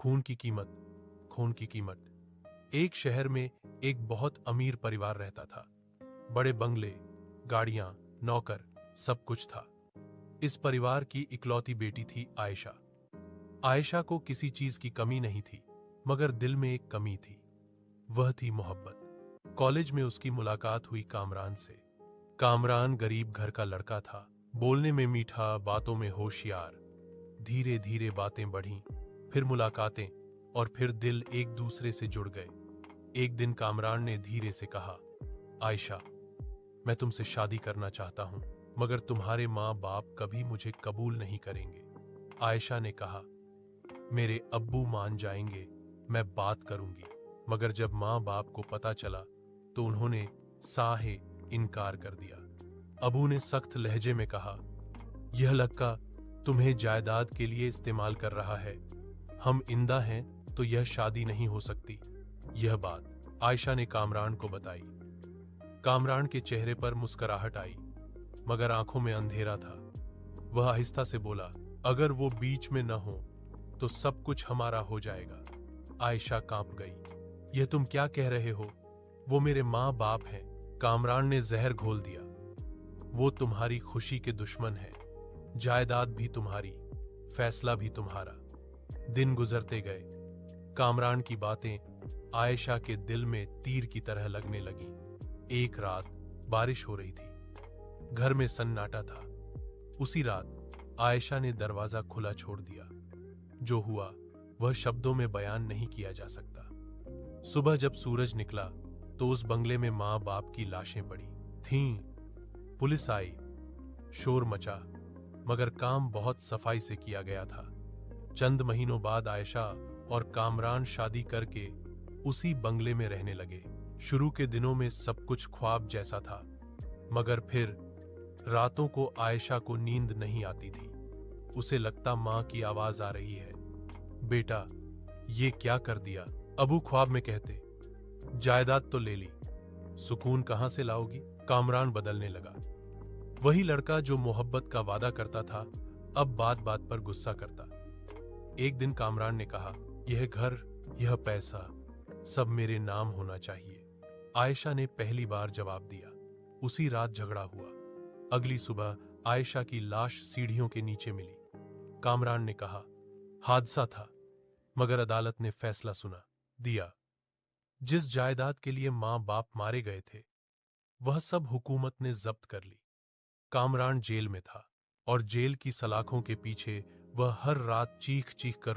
खून की कीमत, खून की कीमत। एक शहर में एक बहुत अमीर परिवार रहता था। बड़े बंगले, गाड़ियां, नौकर, सब कुछ था। इस परिवार की इकलौती बेटी थी आयशा। आयशा को किसी चीज की कमी नहीं थी, मगर दिल में एक कमी थी। वह थी मोहब्बत। कॉलेज में उसकी मुलाकात हुई कामरान से। कामरान गरीब घर का लड़का था, बोलने में मीठा, बातों में होशियार। धीरे धीरे बातें बढ़ीं, फिर मुलाकातें, और फिर दिल एक दूसरे से जुड़ गए। एक दिन कामरान ने धीरे से कहा, आयशा, मैं तुमसे शादी करना चाहता हूं, मगर तुम्हारे माँ बाप कभी मुझे कबूल नहीं करेंगे। आयशा ने कहा, मेरे अब्बू मान जाएंगे, मैं बात करूंगी। मगर जब माँ बाप को पता चला तो उन्होंने साहे इनकार कर दिया। अबू ने सख्त लहजे में कहा, यह लड़का तुम्हें जायदाद के लिए इस्तेमाल कर रहा है। हम इंदा हैं तो यह शादी नहीं हो सकती। यह बात आयशा ने कामरान को बताई। कामरान के चेहरे पर मुस्कुराहट आई, मगर आंखों में अंधेरा था। वह आहिस्ता से बोला, अगर वो बीच में न हो तो सब कुछ हमारा हो जाएगा। आयशा कांप गई। यह तुम क्या कह रहे हो? वो मेरे माँ बाप हैं। कामरान ने जहर घोल दिया। वो तुम्हारी खुशी के दुश्मन है। जायदाद भी तुम्हारी, फैसला भी तुम्हारा। दिन गुजरते गए। कामरान की बातें आयशा के दिल में तीर की तरह लगने लगीं। एक रात बारिश हो रही थी। घर में सन्नाटा था। उसी रात आयशा ने दरवाजा खुला छोड़ दिया। जो हुआ वह शब्दों में बयान नहीं किया जा सकता। सुबह जब सूरज निकला तो उस बंगले में माँ बाप की लाशें पड़ी थीं। पुलिस आई, शोर मचा, मगर काम बहुत सफाई से किया गया था। चंद महीनों बाद आयशा और कामरान शादी करके उसी बंगले में रहने लगे। शुरू के दिनों में सब कुछ ख्वाब जैसा था, मगर फिर रातों को आयशा को नींद नहीं आती थी। उसे लगता माँ की आवाज आ रही है, बेटा ये क्या कर दिया? अबू ख्वाब में कहते, जायदाद तो ले ली, सुकून कहां से लाओगी? कामरान बदलने लगा। वही लड़का जो मोहब्बत का वादा करता था, अब बात बात पर गुस्सा करता। एक दिन कामरान ने कहा, यह घर, यह पैसा, सब मेरे नाम होना चाहिए। आयशा ने पहली बार जवाब दिया। उसी रात झगड़ा हुआ। अगली सुबह आयशा की लाश सीढ़ियों के नीचे मिली। कामरान ने कहा, हादसा था, मगर अदालत ने फैसला सुना दिया। जिस जायदाद के लिए माँ बाप मारे गए थे, वह सब हुकूमत ने जब्त कर ली। कामरान जेल में था, और जेल की सलाखों के पीछे वह हर रात चीख चीख कर